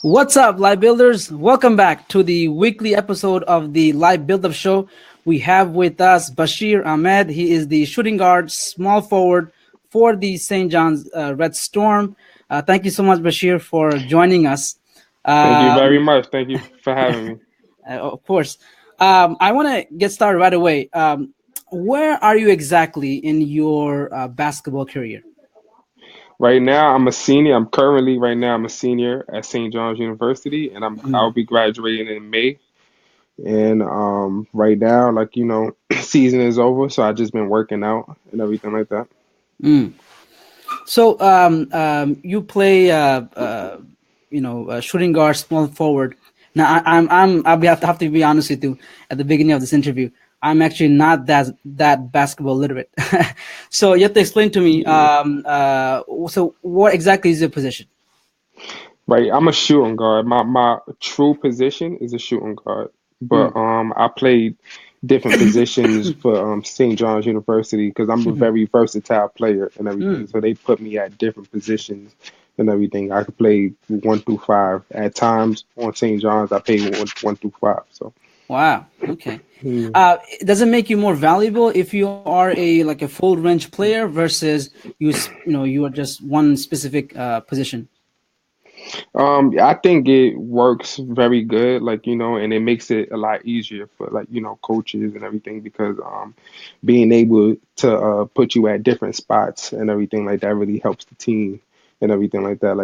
What's up, Live Builders? Welcome back to the weekly episode of the Live Build Up Show. We have with us Bashir Ahmed. He is the shooting guard, small forward for the St. John's Red Storm. Thank you so much, Bashir, for joining us. Thank you very Um, much. Thank you for having me. of course. I want to get started right away. Where are you exactly in your basketball career? Right now, I'm a senior. I'm a senior at St. John's University, and I'll Mm. be graduating in May. And right now, season is over, so I just been working out and everything like that. Mm. So you play, shooting guard, small forward. Now have to be honest with you. At the beginning of this interview, I'm actually not that basketball literate. So you have to explain to me. Yeah. So what exactly is your position? Right, I'm a shooting guard. My true position is a shooting guard, but Mm, I played different positions for St. John's University because I'm a mhm, very versatile player and everything. mm. So they put me at different positions and everything. I could play 1 through 5. At times on St. John's, I played 1 through 5. So Wow. Okay. yeah. Does it make you more valuable if you are a full range player versus you are just one specific position? I think it works very good, and it makes it a lot easier for coaches and everything because being able to put you at different spots and everything like that really helps the team and everything like that,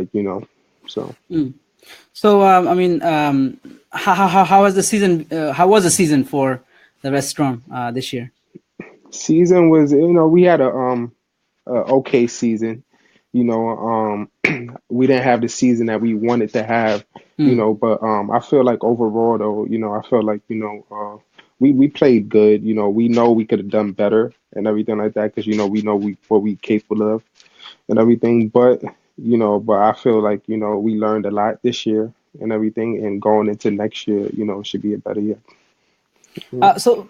so. Mm. So, how was the season? How was the season for the Red Storm this year? Season was, we had a okay season. We didn't have the season that we wanted to have, Mm. but I feel like overall though, I feel like, we played good. We know we could have done better and everything like that because we know what we capable of and everything. But I feel like, we learned a lot this year and everything, and going into next year, should be a better year. So,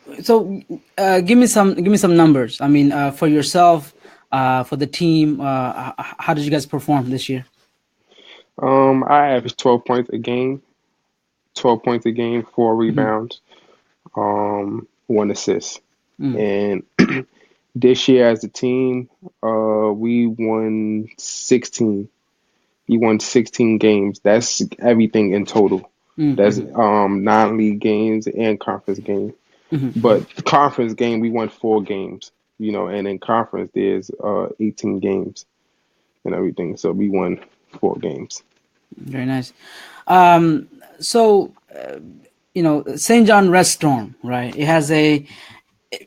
give me some numbers. I mean, for yourself, for the team, how did you guys perform this year? I averaged 12 points a game, 12 points a game, four Hmm. rebounds, 1 assist. Mm. And this year as a team, we won 16. We won 16 games. That's everything in total. That's Mm-hmm. non-league games and conference games. Hmm. But the conference game, we won 4 games, and in conference there's 18 games and everything. So we won 4 games. Very nice. Um, so, St. John Red Storm, right? It has a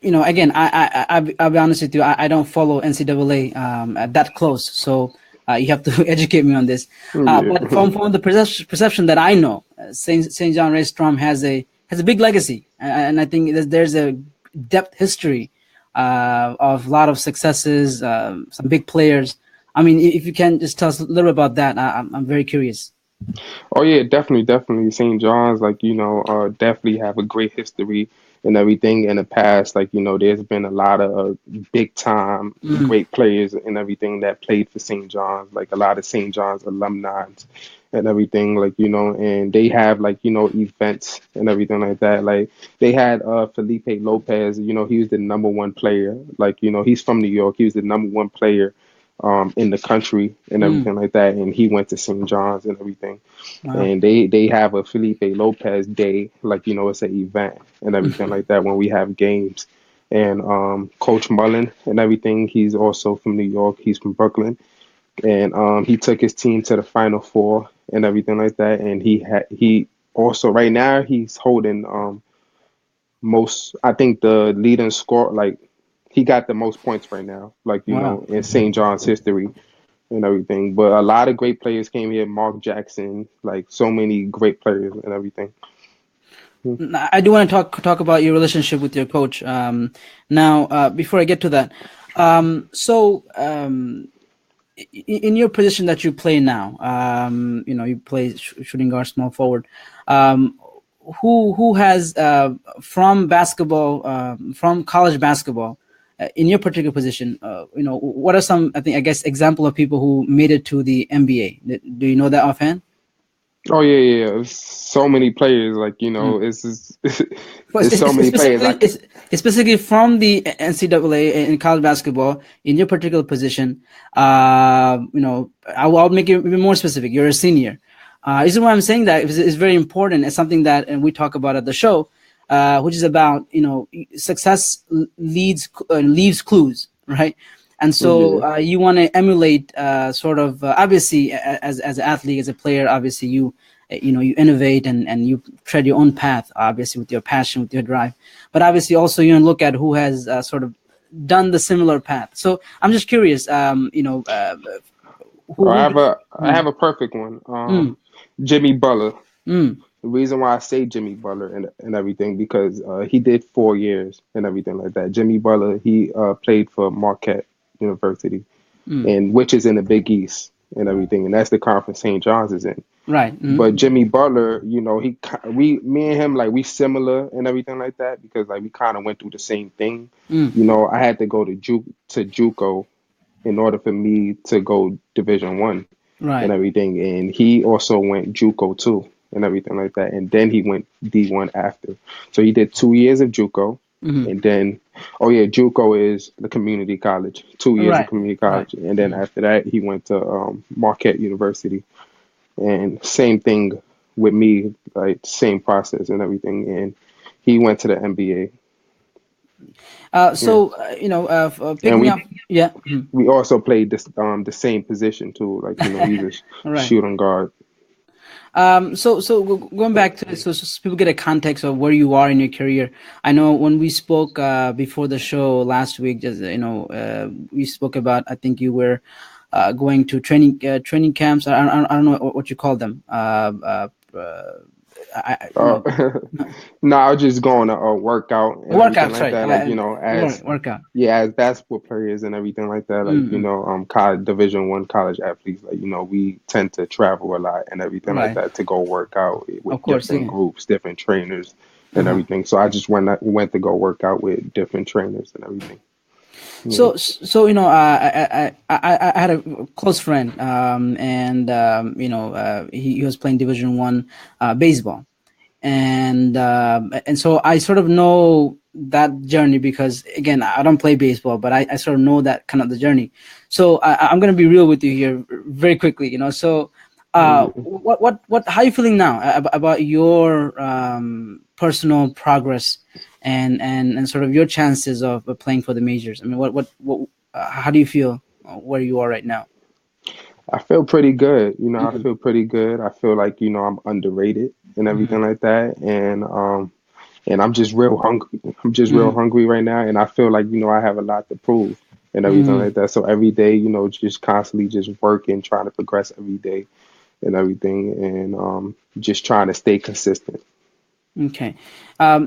again, I'll be honest with you. I don't follow NCAA that close, so you have to educate me on this. But Yeah. from the perception that I know, Saint John Ray Strom has a big legacy, and I think there's a depth history of a lot of successes, some big players. I mean, if you can just tell us a little bit about that, I'm very curious. Oh yeah, definitely, definitely. St. John's, definitely have a great history and everything in the past. There's been a lot of big time Mm, great players and everything that played for St. John's, like a lot of St. John's alumni and everything, and they have events and everything like that. Like they had Felipe Lopez, he was the number one player. He's from New York. He was the number one player in the country and mm, everything like that, and he went to St. John's and everything, wow. and they have a Felipe Lopez Day, it's an event and everything like that when we have games. And Coach Mullen and everything, he's also from New York. He's from Brooklyn, and he took his team to the Final Four and everything like that. And he also right now he's holding most. I think the leading score, he got the most points right now, Wow. in St. John's history and everything. But a lot of great players came here. Mark Jackson, so many great players and everything. I do want to talk about your relationship with your coach. Now, before I get to that, in your position that you play now, you play shooting guard, small forward. Um, who has from basketball, from college basketball, in your particular position? What are some? I guess example of people who made it to the NBA. Do you know that offhand? Oh yeah, yeah, yeah. So many players, like it's just, Well, it's so many players. it's specifically from the NCAA in college basketball in your particular position. I'll make it even more specific. You're a senior. This is why I'm saying that is very important. It's something that and we talk about at the show, which is about success leaves clues, right? And so Yeah. you want to emulate sort of obviously as an athlete, as a player, obviously you innovate and you tread your own path, obviously with your passion, with your drive, but obviously also you look at who has sort of done the similar path. So I'm just curious, Oh, who do I mm, have a perfect one. mm, Jimmy Butler. mm, The reason why I say Jimmy Butler and everything because he did 4 years and everything like that. Jimmy Butler, he played for Marquette University, mm, and which is in the Big East and everything, and that's the conference St. John's is in. right, But Jimmy Butler, me and him, like we similar and everything like that because like we kind of went through the same thing. mm, I had to go to JUCO in order for me to go Division 1 and right, everything. And he also went JUCO too and everything like that. And then he went D1 after. So he did 2 years of JUCO. mm, And then, oh yeah, JUCO is the community college, 2 years of right, community right. college. And then after that, he went to Marquette University. And same thing with me, like same process and everything. And he went to the NBA. Yeah. Pick And me we up. Yeah. we also played this the same position too. Like, he's a Right. shooting guard. Going back to it, so people get a context of where you are in your career. I know when we spoke before the show last week, just we spoke about. I think you were going to training camps. I don't know what you call them. I you Uh, know no, I was just going to work out and everything Workouts, like right? that. Like, as Workout. yeah, as basketball players and everything like that. Like, Mm, college Division 1 college athletes. Like, we tend to travel a lot and everything like right. that to go work out Of with course. different Yeah. groups, different trainers, and Uh-huh. everything. So I just went to go work out with different trainers and everything. Yeah. I had a close friend, and he was playing Division 1 baseball, and so I sort of know that journey because again I don't play baseball, but I sort of know that kind of the journey. So I'm gonna be real with you here very quickly. So Yeah. what how are you feeling now about your personal progress and sort of your chances of playing for the majors? I mean, what how do you feel where you are right now? I feel pretty good. I Mm-hmm. feel pretty good. I feel like, I'm underrated and Mm-hmm. everything like that. And I'm just real hungry. I'm just real Mm-hmm. hungry right now. And I feel like, I have a lot to prove and everything Mm-hmm. like that. So every day, just constantly just working, trying to progress every day and everything. And just trying to stay consistent. Okay. I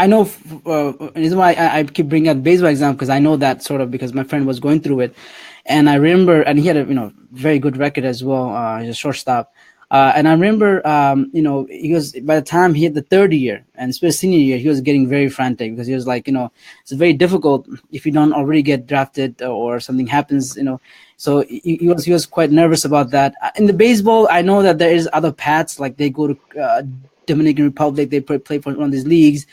know, the reason why I keep bringing up baseball example because I know that sort of because my friend was going through it, and I remember, and he had a very good record as well. He's a shortstop, and I remember, he was by the time he hit the third year and especially senior year, he was getting very frantic because he was like, it's very difficult if you don't already get drafted or something happens, So he was quite nervous about that. In the baseball, I know that there is other paths like they go to Dominican Republic. They play for one of these leagues,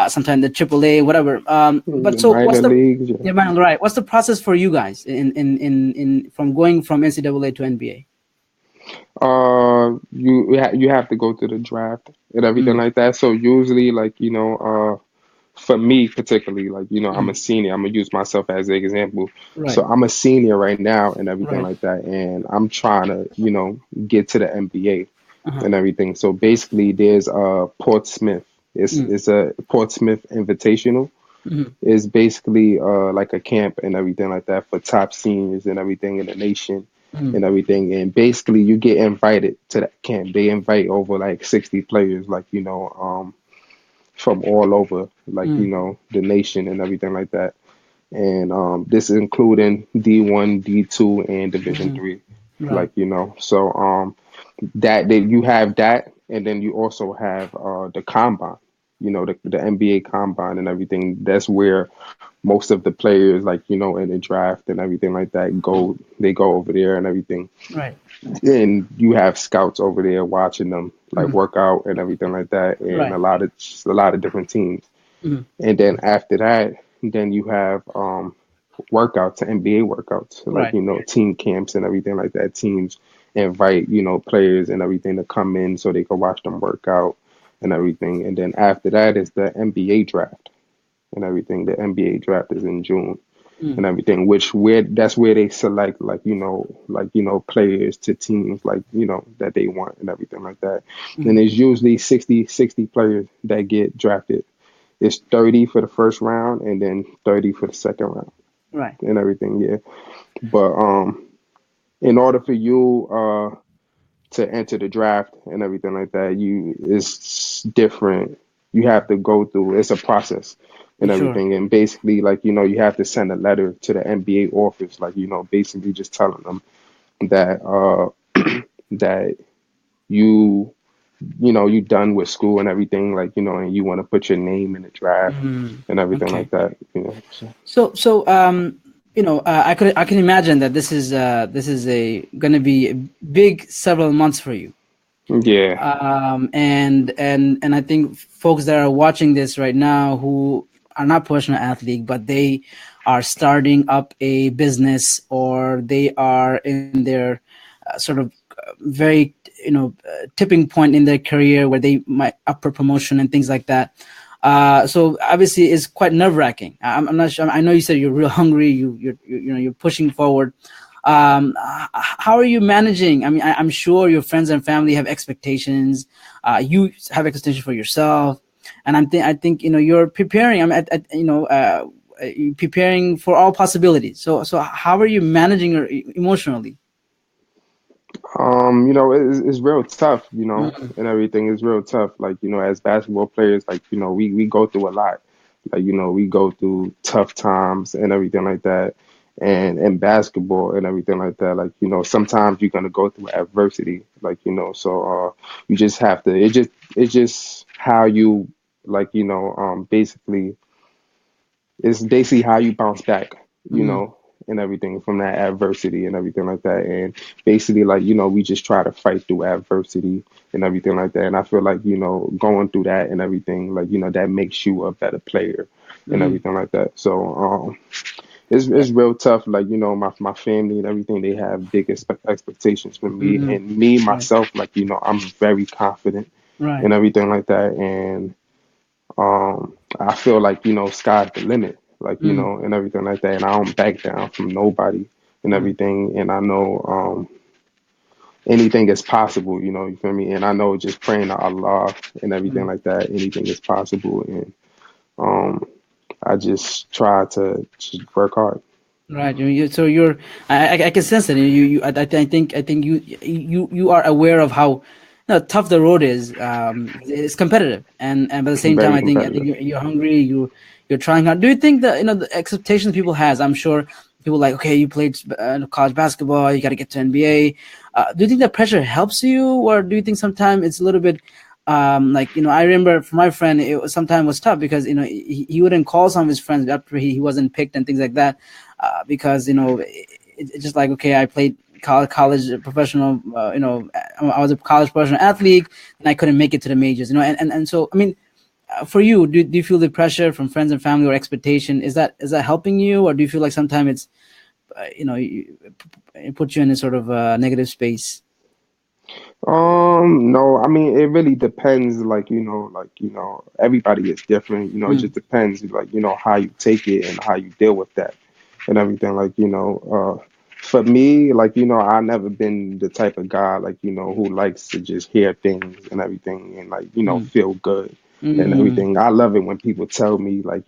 sometimes the AAA, whatever. But The so, what's minor the leagues, yeah. yeah, man, right? What's the process for you guys in from going from NCAA to NBA? You have to go to the draft and everything Mm, like that. So usually, like, for me particularly, like, I'm a mm, senior. I'm gonna use myself as an example. right, So I'm a senior right now and everything right. like that, and I'm trying to, get to the NBA Uh-huh. and everything. So basically, there's Portsmouth. Mm, It's a Portsmouth Invitational. mm, It's basically like a camp and everything like that for top seniors and everything in the nation mm, and everything. And basically, you get invited to that camp. They invite over like 60 players, like, from all over, like, mm, the nation and everything like that. And this is including D1, D2, and Division mm, Three, right. like, So that you have that, and then you also have the combine. the NBA combine and everything. That's where most of the players, like, in the draft and everything like that, they go over there and everything. Right. And you have scouts over there watching them like Mhm. work out and everything like that, and Right. a lot of different teams. Mhm. And then after that, then you have workouts, NBA workouts, like, Right. team camps and everything like that. Teams invite, players and everything to come in so they can watch them work out and everything. And then after that is the NBA draft and everything. The NBA draft is in June Mm. and everything, which where that's where they select, like, players to teams, like, that they want and everything like that. And Mhm. there's usually 60 players that get drafted. It's 30 for the first round and then 30 for the second round Right. and everything, yeah. But in order for you to enter the draft and everything like that, it's different. You have to go through, it's a process and Sure. everything. And basically, like, you have to send a letter to the NBA office, like, basically just telling them that that you you done with school and everything, like, and you want to put your name in the draft Mm. and everything like Okay. that. So, I can imagine that this is a going to be a big several months for you. yeah. And I think folks that are watching this right now who are not professional athlete, but they are starting up a business, or they are in their sort of very tipping point in their career where they might up for promotion and things like that. So obviously it's quite nerve wracking. I'm not sure. I know you said you're real hungry. You're pushing forward. How are you managing? I mean, I'm sure your friends and family have expectations. You have expectations for yourself, and I think you're preparing. I'm you're preparing for all possibilities. So how are you managing your emotionally? It's real tough, Mm, and everything is real tough. Like, as basketball players, like, we go through a lot. Like, we go through tough times and everything like that. And in basketball and everything like that, like, sometimes you're gonna go through adversity. Like, so you just have to it's just how you, like, basically it's basically how you bounce back, mm, and everything from that adversity and everything like that. And basically, like, we just try to fight through adversity and everything like that. And I feel like, going through that and everything, like, that makes you a better player and mm. everything like that. So, it's real tough. Like, my family and everything, they have big expectations for me, Mm, and me right, myself, like, I'm very confident right. and everything like that. And I feel like, sky's the limit, like, Mm, and everything like that. And I don't back down from nobody and mm, everything. And I know anything is possible, you feel me? And I know just praying to Allah and everything mm. like that, anything is possible. And um, I just try to just work hard. Right. So you're. I can sense it. I think you are aware of how tough the road is. It's competitive, and at the same time, Very I think competitive. you're hungry. You're trying hard. Do you think that the expectations people has? I'm sure people like, okay, you played college basketball, you got to get to NBA. Do you think that pressure helps you, or do you think sometimes it's a little bit like I remember for my friend, sometimes was tough because he wouldn't call some of his friends after he wasn't picked and things like that, because it's just like, okay, I played college professional, I was a college professional athlete and I couldn't make it to the majors, and so I mean, for you, do you feel the pressure from friends and family or expectation? Is that helping you, or do you feel like sometimes it's it puts you in a sort of negative space? No, I mean, it really depends. Like, everybody is different. It Mm, just depends, like, how you take it and how you deal with that and everything. Like, for me, like, I never been the type of guy, like, who likes to just hear things and everything and, like, mm, feel good and mm, everything. I love it when people tell me, like,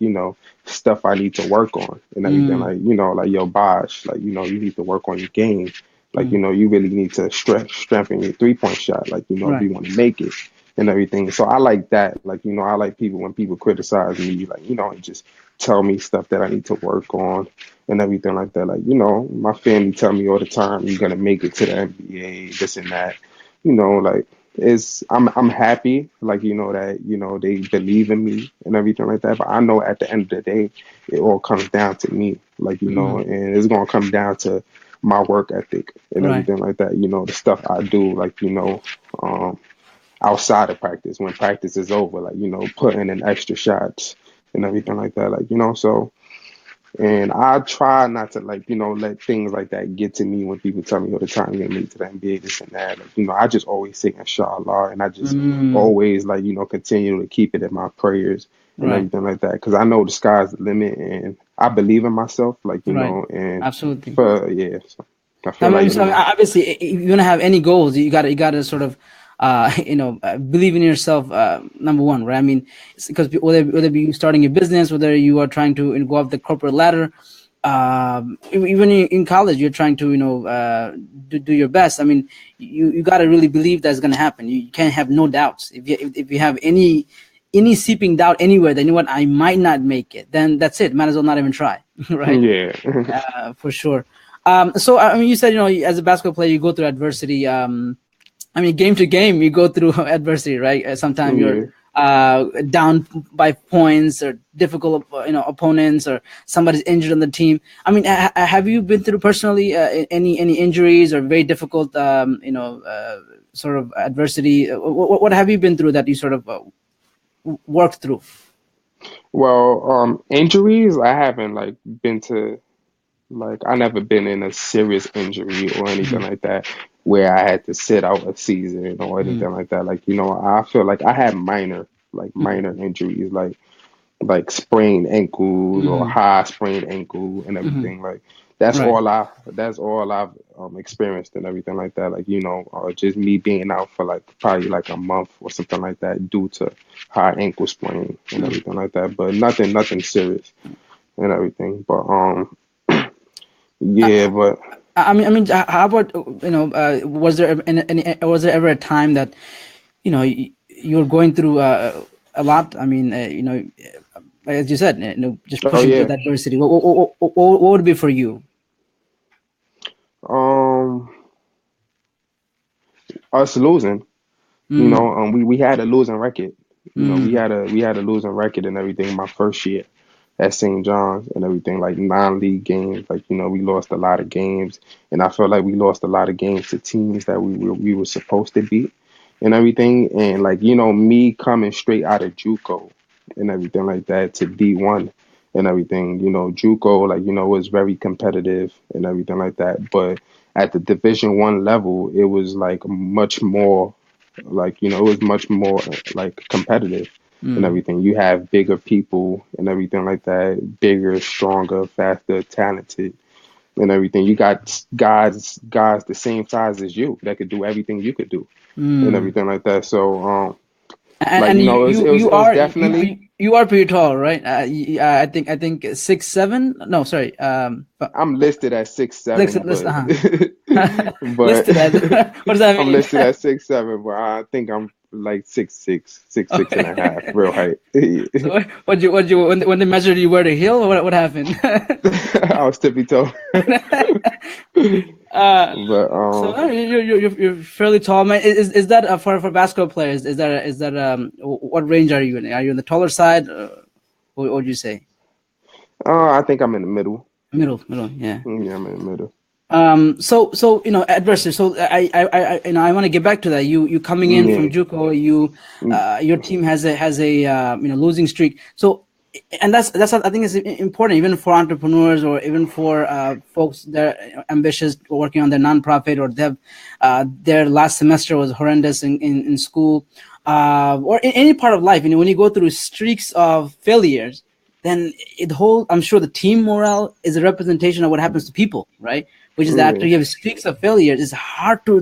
stuff I need to work on and everything. mm, Like, like, yo, Bosh, like, you need to work on your game. Like, mm. you really need to strengthen your 3-point shot. Like, if Right. you want to make it and everything. So I like that. Like, I like people when people criticize me, like, and just tell me stuff that I need to work on and everything like that. Like, my family tell me all the time, you're gonna make it to the NBA, this and that. Like. I'm happy, like, that, they believe in me and everything like that. But I know at the end of the day, it all comes down to me, like, Mm, and it's gonna come down to my work ethic and right, everything like that. The stuff I do, like, um, outside of practice, when practice is over, like, putting in extra shots and everything like that, like, so. And I try not to, like, let things like that get to me when people tell me all the time you're gonna make it to the NBA, this and that. Like, I just always say inshallah, and I just mm, always, like, continue to keep it in my prayers and right, everything like that. Because I know the sky's the limit, and I believe in myself, like, right, and absolutely. for yeah, so I I feel like, mean, so obviously, if you're gonna have any goals, you gotta sort of, believe in yourself. Number one, right? I mean, because whether it be you starting a business, whether you are trying to go up the corporate ladder, even in college, you're trying to do your best. I mean, you gotta really believe that's gonna happen. You can't have no doubts. If you have any seeping doubt anywhere, then you know what, I might not make it. Then that's it. Might as well not even try, right? yeah, For sure. So I mean, you said as a basketball player, you go through adversity. I mean, game to game, you go through adversity, right? Sometimes you're yeah. down by points or difficult, opponents, or somebody's injured on the team. I mean, have you been through personally any injuries or very difficult, sort of adversity? What have you been through that you sort of worked through? Well, injuries, I haven't, like, been to. Like, I never been in a serious injury or anything Mm-hmm. like that where I had to sit out a season or anything like that. Like, I feel like I had minor injuries, like sprained ankles or Mm-hmm. high sprained ankle and Mm-hmm. everything. Like, Right. that's all I've experienced and everything like that. Like, just me being out for, like, probably like a month or something like that due to high ankle sprain and Mm. everything like that. But nothing serious and everything. But yeah, but How about was there ever a time that you were going through a lot? I mean, as you said, just oh pushing through yeah, that adversity. What would it be for you? um, us losing. Mm, We had a losing record. We mm, had a losing record and everything my first year at St. John's and everything, like non-league games. Like, we lost a lot of games, and I felt like we lost a lot of games to teams that we were supposed to beat and everything. And, like, me coming straight out of JUCO and everything like that to D1 and everything. JUCO, like, was very competitive and everything like that. But at the Division 1 level, it was like much more, like, it was much more, like, competitive and mm, everything. You have bigger people and everything like that, bigger, stronger, faster, talented and everything. You got guys the same size as you that could do everything you could do and mm. everything like that. So like, And it was you it was are definitely. you are pretty tall, right? I think 6'7". No, sorry. I'm listed at six List, seven, list, but uh-huh. but Listed as what does that I'm mean? listed at 6'7", but I think I'm like 6'6", 6'6.5", Okay. real height. So what you when they measured you wear the heel? Or what happened? I was tippy toe. uh, But so you're fairly tall, man. Is that for basketball players? Is that what range are you in? Are you in the taller side? What would you say? I think I'm in the middle. Middle, yeah. Yeah, I'm in the middle. So adversity. So I want to get back to that. You coming in from Yeah. JUCO, your team has a losing streak. So, and that's I think is important even for entrepreneurs or even for folks that are ambitious working on their nonprofit, or they have their last semester was horrendous in school, or in any part of life. When you go through streaks of failures, then I'm sure the team morale is a representation of what happens to people, right? Which is that after Yeah. you have streaks of failures, it's hard to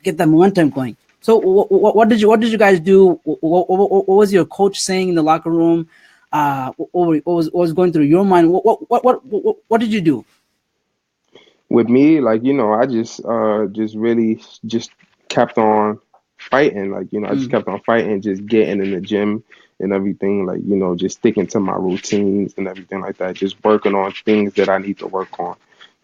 get that momentum going. So what did you guys do? What was your coach saying in the locker room? What was going through your mind? What did you do? With me, like, I just really just kept on fighting. Like, I just Mm, kept on fighting, just getting in the gym and everything, like, just sticking to my routines and everything like that, just working on things that I need to work on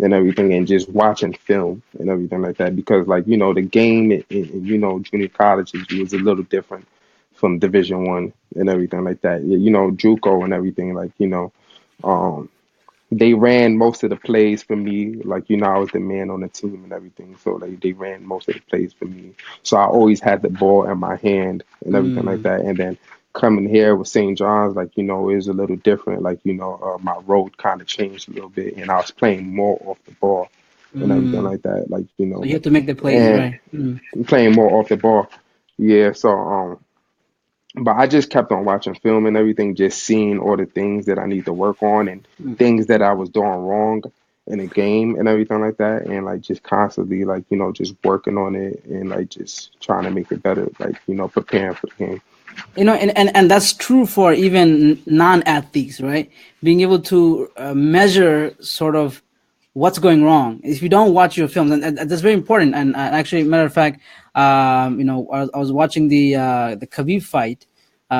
and everything, and just watching film and everything like that. Because like the game in junior colleges was a little different from Division 1 and everything like that. JUCO and everything um, they ran most of the plays for me. Like, I was the man on the team and everything. So they ran most of the plays for me. So I always had the ball in my hand and everything like Mm, that. And then coming here with St. John's, like, it was a little different. Like, my role kind of changed a little bit and I was playing more off the ball and everything mm. like that. Like, So you have to make the plays, and right? Mm, playing more off the ball. Yeah. So, but I just kept on watching film and everything, just seeing all the things that I need to work on and mm. things that I was doing wrong in the game and everything like that. And like just constantly just working on it and like just trying to make it better, like, preparing for the game. And that's true for even non-athletes, right? Being able to measure sort of what's going wrong. If you don't watch your films, and that's very important. And actually, matter of fact, I was watching the Khabib fight. The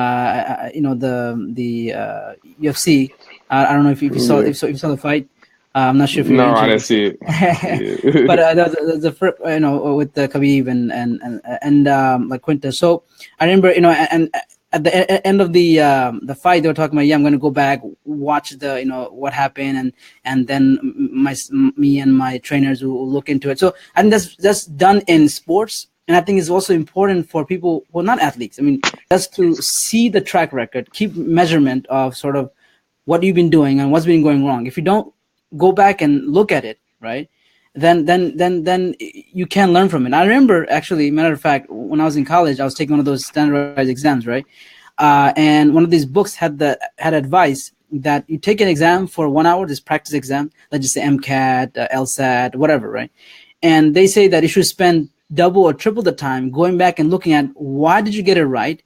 UFC. I don't know if you saw Yeah. if you saw the fight. I'm not sure if you're No, I didn't interested. see it. Yeah. But there's a with the Khabib and like Quinta. So I remember and at the end of the fight, they were talking about, yeah, I'm going to go back, watch the what happened, and then me and my trainers will look into it. So I think that's done in sports, and I think it's also important for people who are not athletes. I mean, just to see the track record, keep measurement of sort of what you've been doing and what's been going wrong. If you don't go back and look at it, right, then you can learn from it. I remember, actually, matter of fact, when I was in college, I was taking one of those standardized exams, right? And one of these books had advice that you take an exam for 1 hour, this practice exam, let's just say MCAT, LSAT, whatever, right? And they say that you should spend double or triple the time going back and looking at why did you get it right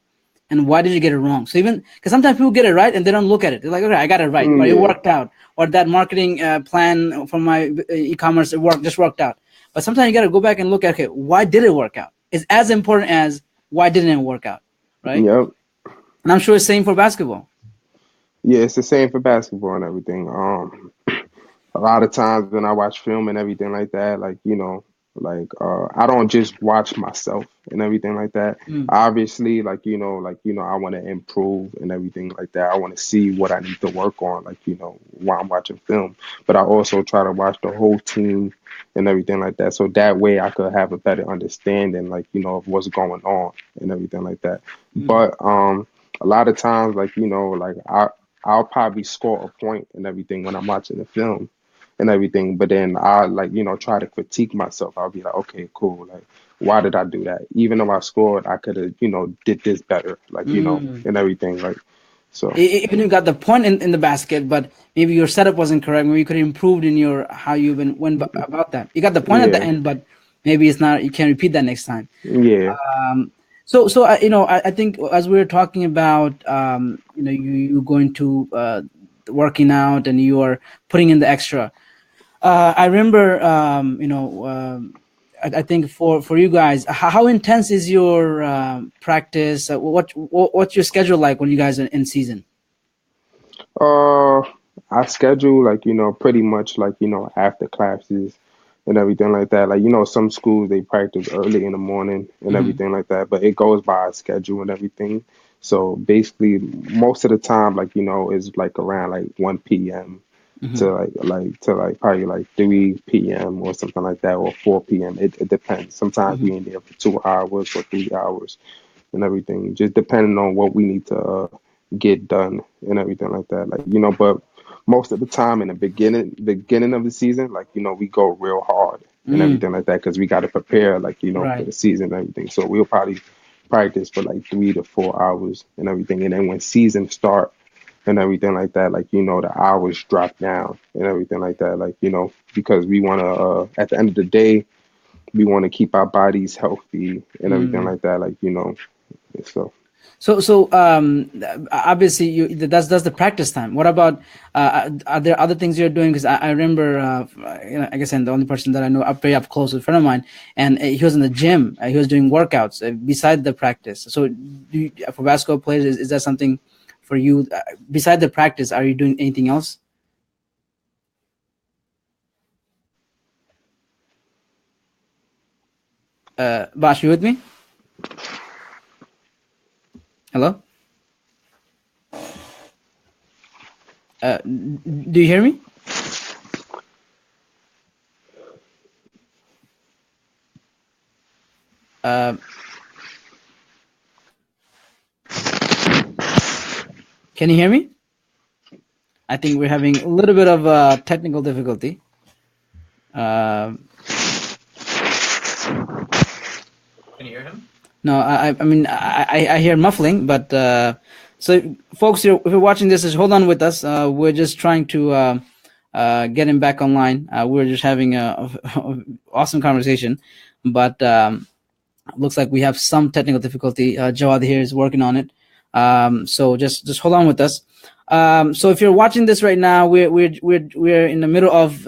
and why did you get it wrong. So even because sometimes people get it right and they don't look at it, they're like, okay, I got it right, or it Yeah. worked out, or that marketing plan for my e-commerce just worked out. But sometimes you got to go back and look at, okay, why did it work out? It's as important as why didn't it work out, right? Yep. And I'm sure it's same for basketball. Yeah, it's the same for basketball and everything. A lot of times when I watch film and everything like that, like, I don't just watch myself and everything like that. Mm, Obviously, I want to improve and everything like that. I want to see what I need to work on, like, while I'm watching film. But I also try to watch the whole team and everything like that. So that way I could have a better understanding, like, of what's going on and everything like that. mm, But a lot of times, like, I'll probably score a point and everything when I'm watching the film and everything. But then I like, try to critique myself. I'll be like, okay, cool. Like, why did I do that? Even though I scored, I could have, did this better, like, mm. and everything. Like, so Even you got the point in the basket, but maybe your setup wasn't correct. Maybe you could have improved in your how you about that. You got the point at the yeah, end, but maybe it's not. You can't repeat that next time. yeah. So I think as we were talking about, you going to working out and you are putting in the extra. I remember, I think for you guys, how intense is your practice? What's your schedule like when you guys are in season? Uh, I schedule like, pretty much like, after classes and everything like that. Like, some schools they practice early in the morning and Hmm. everything like that, but it goes by a schedule and everything. So basically, most of the time, like, is like around like 1 p.m. Hmm. to like probably like 3 p.m. or something like that, or 4 p.m. It depends. Sometimes we Hmm. in there for 2 hours or 3 hours and everything, just depending on what we need to get done and everything like that. Like, but most of the time in the beginning of the season, like, we go real hard and Mm, everything like that because we got to prepare, like, for right. the season and everything. So we'll probably practice for like 3 to 4 hours and everything. And then when season start and everything like that, like, the hours drop down and everything like that, like, because we want to, at the end of the day, we want to keep our bodies healthy and everything Mm. like that, like, so. So obviously that's the practice time. What about are there other things you're doing? Because I remember, like I said, the only person that I know up very up close, a friend of mine, and he was in the gym. He was doing workouts beside the practice. So for basketball players, is that something for you? Beside the practice, are you doing anything else? Bash, you with me? Hello? Do you hear me? Uh, can you hear me? I think we're having a little bit of technical difficulty. Uh, no, I mean, I hear muffling, but so folks, if you're watching this, just hold on with us. We're just trying to get him back online. We're just having a awesome conversation, but looks like we have some technical difficulty. Jawad here is working on it. So just hold on with us. So if you're watching this right now, we're in the middle of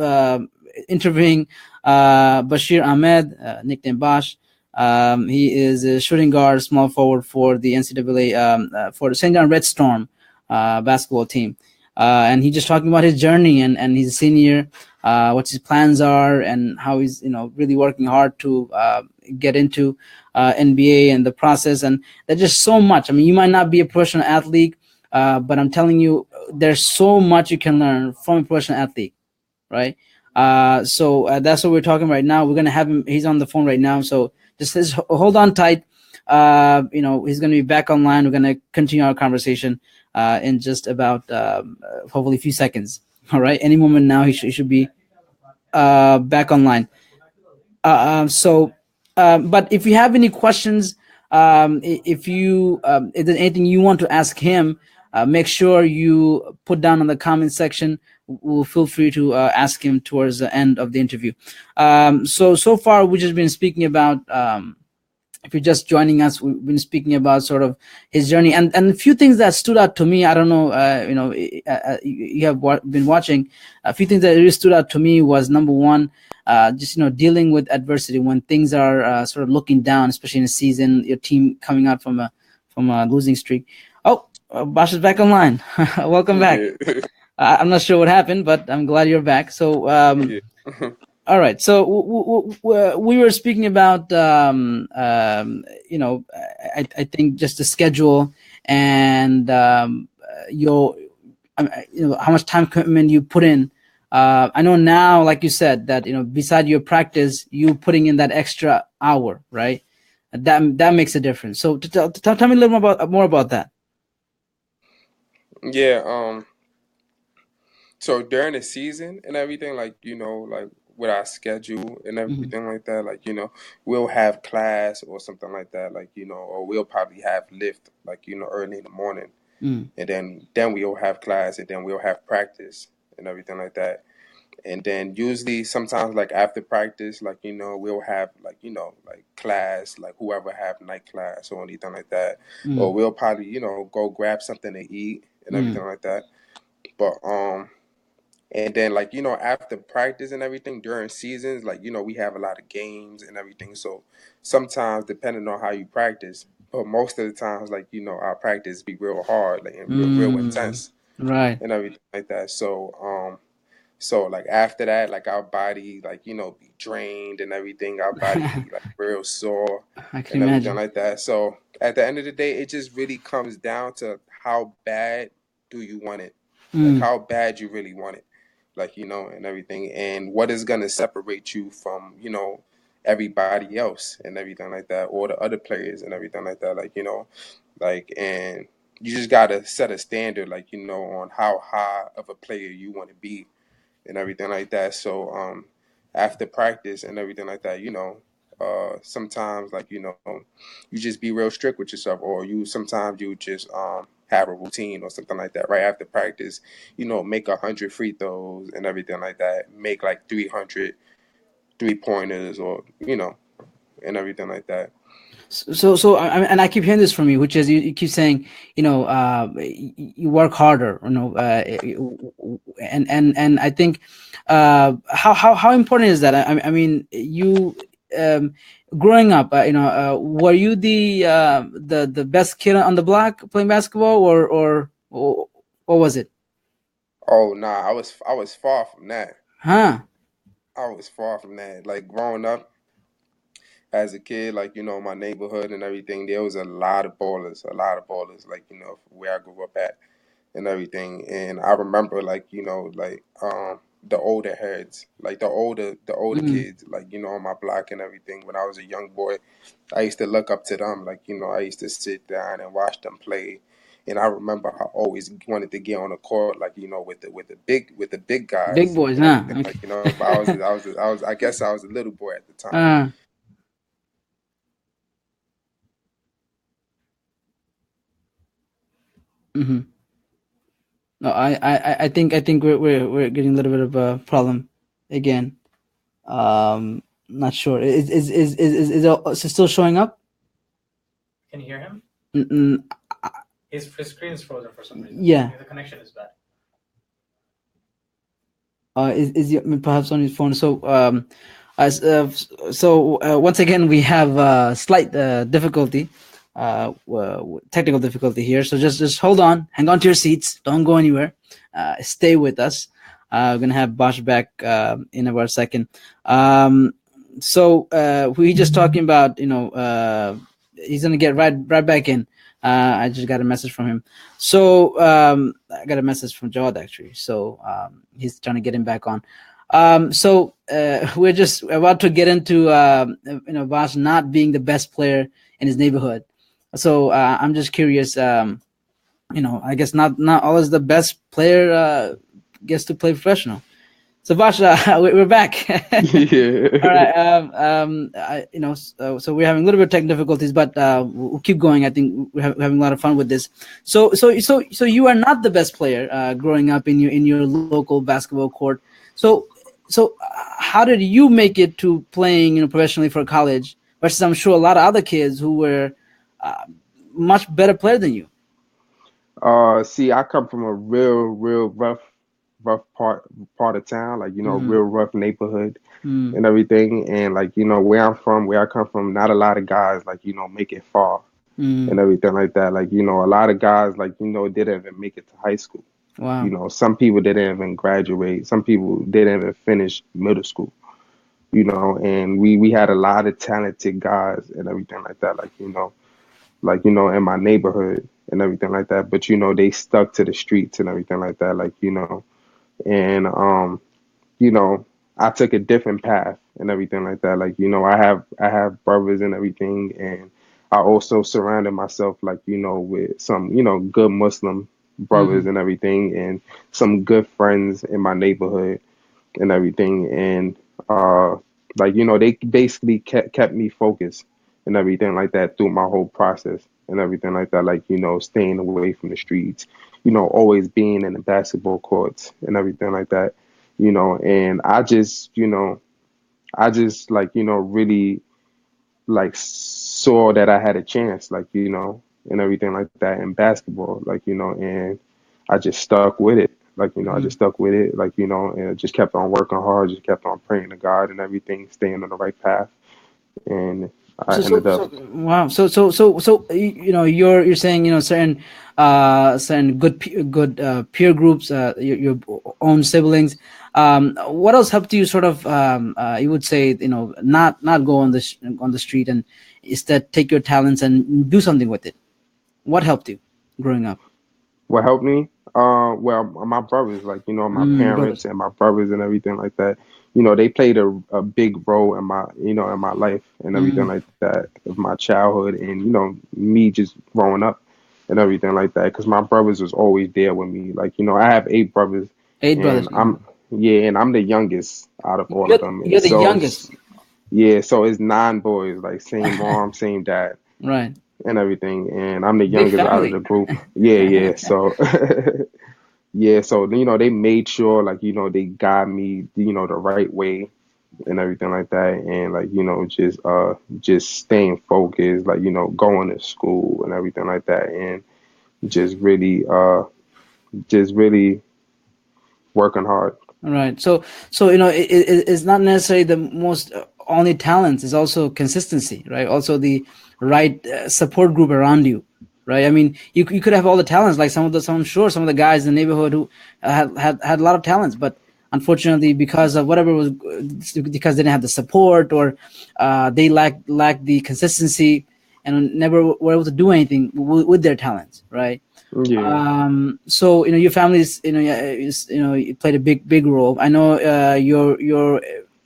interviewing Bashir Ahmed, nicknamed Bash. He is a shooting guard, small forward for the NCAA for the St. John Red Storm basketball team. And he's just talking about his journey, and he's a senior, what his plans are, and how he's really working hard to get into NBA and the process. And there's just so much. I mean, you might not be a professional athlete, but I'm telling you, there's so much you can learn from a professional athlete, right? So that's what we're talking right now. We're gonna have him. He's on the phone right now, so just hold on tight. He's gonna be back online. We're gonna continue our conversation in just about hopefully a few seconds. All right. Any moment now, he should be back online. But if you have any questions, if there's anything you want to ask him, make sure you put down in the comment section. We'll feel free to ask him towards the end of the interview. So far, we've just been speaking about. If you're just joining us, we've been speaking about sort of his journey, and a few things that stood out to me. I don't know, you have been watching. A few things that really stood out to me was number one, just dealing with adversity when things are sort of looking down, especially in a season, your team coming out from a losing streak. Oh, Bash is back online. Welcome back. Yeah. I'm not sure what happened, but I'm glad you're back. So Yeah. all right. So we were speaking about, I think just the schedule and your, how much time commitment you put in. I know now, like you said, that beside your practice, you putting in that extra hour, right? That makes a difference. So tell me a little more about that. Yeah. So during the season and everything, like, like with our schedule and Hmm. everything like that, like, we'll have class or something like that, like, or we'll probably have lift, like, early in the morning. Mm, And then we'll have class and then we'll have practice and everything like that. And then usually sometimes like after practice, like, we'll have like, like class, like whoever have night class or anything like that. Or mm, we'll probably, go grab something to eat and mm, everything like that. But and then like, after practice and everything during seasons, like, we have a lot of games and everything. So sometimes depending on how you practice, but most of the times, like, our practice be real hard, like and real mm, intense right. and everything like that. So like after that, like our body, like, be drained and everything. Our body be like real sore I can and everything imagine. like that. So at the end of the day, it just really comes down to how bad do you want it? Like Mm, how bad you really want it. Like, and everything. And what is gonna separate you from, everybody else and everything like that, or the other players and everything like that. Like, and you just gotta set a standard, like, on how high of a player you want to be and everything like that. So after practice and everything like that, sometimes like, you just be real strict with yourself, or you sometimes you just have a routine or something like that right after practice. Make 100 free throws and everything like that. Make like 300 3 pointers, or and everything like that. and I keep hearing this from you, which is you keep saying, you work harder, and I think, how important is that? I mean, you, um, growing up, were you the best kid on the block playing basketball, or what was it? Oh nah, I was far from that. Huh? I was far from that. Like growing up, as a kid, like, my neighborhood and everything, there was a lot of ballers, like, where I grew up at and everything. And I remember, like, the older heads, like the older Mm. kids, like, on my block and everything. When I was a young boy, I used to look up to them, like, I used to sit down and watch them play. And I remember I always wanted to get on the court, like, with the big Big guys boys, and huh? everything, like, but Okay. I guess I was a little boy at the time. uh, mhm. No, I think we're getting a little bit of a problem again. Not sure. Is it still showing up? Can you hear him? Mm-mm. His screen is frozen for some reason. Yeah. The connection is bad. Is he perhaps on his phone? As once again we have slight difficulty, technical difficulty here. So just hold on, hang on to your seats, don't go anywhere, stay with us. We're gonna have Bosch back in about a second. We just talking about he's gonna get right back in. I just got a message from him. I got a message from Jawad actually. He's trying to get him back on. We're just about to get into Vosh not being the best player in his neighborhood. I'm just curious. I guess not always the best player gets to play professional. So Vosh, we're back. All Yeah. right. So we're having a little bit of technical difficulties, but we'll keep going. I think we're having a lot of fun with this. So you are not the best player growing up in your local basketball court. So how did you make it to playing professionally for college? Versus I'm sure a lot of other kids who were uh, much better player than you. See, I come from a real rough part of town, like, Mm-hmm. real rough neighborhood Mm-hmm. and everything. And like, where I'm from, where I come from, not a lot of guys like, make it far and everything like that. Like, a lot of guys like, didn't even make it to high school. Wow. Some people didn't even graduate. Some people didn't even finish middle school, and we had a lot of talented guys and everything like that. Like, in my neighborhood and everything like that. But, they stuck to the streets and everything like that. Like, and, you know, I took a different path and everything like that. Like, I have brothers and everything. And I also surrounded myself, like, with some, good Muslim Mm-hmm. brothers and everything and some good friends in my neighborhood and everything. And like, they basically kept me focused and everything like that through my whole process and everything like that. Like, staying away from the streets, always being in the basketball courts and everything like that. And I just like, really like saw that I had a chance, like, and everything like that in basketball, like, and I just stuck with it. Like, I just Mm-hmm. stuck with it, like, and just kept on working hard, just kept on praying to God and everything, staying on the right path. And I ended up, Wow. You're saying certain good peer groups, your own siblings. What else helped you sort of you would say not go on the street and instead take your talents and do something with it? What helped you growing up? what helped me, well, my brothers, like, my Your parents brothers. and my brothers and everything like that, they played a big role in my, in my life and everything Mm, like that, of my childhood and, me just growing up and everything like that. Because my brothers was always there with me. Like, I have 8 brothers eight and brothers. yeah, and I'm the youngest out of all You're of them. And you're the so, youngest, yeah, so it's 9 boys, like same mom, same dad right? and everything. And I'm the Big youngest out of the family. group. Yeah, yeah. So, yeah, so they made sure, like, they guide me, the right way and everything like that, and like, just staying focused, like, going to school and everything like that, and just really just really working hard. Right. So it's not necessarily the most only talents. It's also consistency, right? Also the right support group around you, right? I mean, you could have all the talents, like some of the some I'm sure some of the guys in the neighborhood who had a lot of talents, but unfortunately, because of whatever was, because they didn't have the support, or they lacked the consistency, and never were able to do anything with their talents, right? Yeah, So your family's, it played a big role. I know your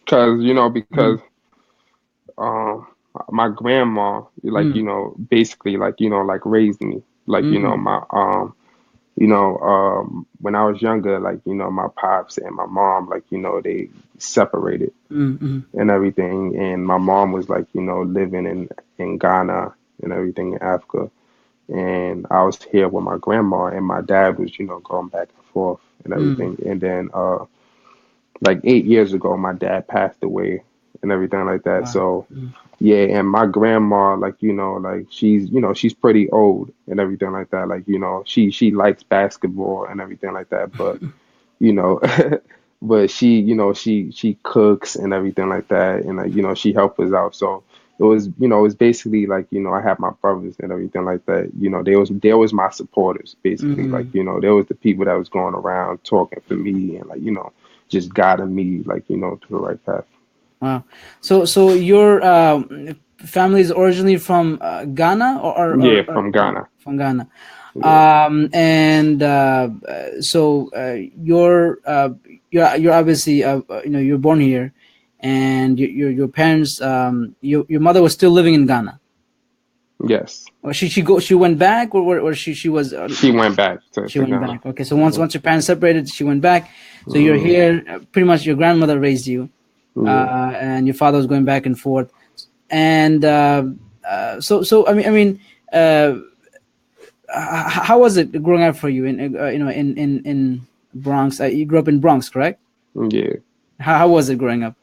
because because mm, um my grandma, like mm, basically, like like raised me, like mm, my when I was younger, like my pops and my mom, like they separated mm, mm, and everything, and my mom was like living in Ghana and everything in Africa, and I was here with my grandma, and my dad was going back and forth and mm. everything, and then like 8 years ago, my dad passed away and everything like that. Wow. So Mm, yeah, and my grandma, like like she's pretty old and everything like that. Like she likes basketball and everything like that, but you know, but she she cooks and everything like that, and like she helped us out. So it was basically like I had my brothers and everything like that. They was my supporters basically. Like mm. there was the people that was going around talking for me and like just guiding me like to the right path. Wow. So your family is originally from Ghana, Yeah, or from Ghana. from Ghana, Yeah. and so you're obviously you're born here, and your parents, your mother was still living in Ghana. Yes. Or she went back, or she was She went back she to went Ghana. back. Okay, so once Hmm. once your parents separated, she went back. So you're Hmm. here. Pretty much, your grandmother raised you, Yeah. and your father was going back and forth. And so uh, how was it growing up for you in in Bronx? You grew up in Bronx, correct? Yeah. How was it growing up?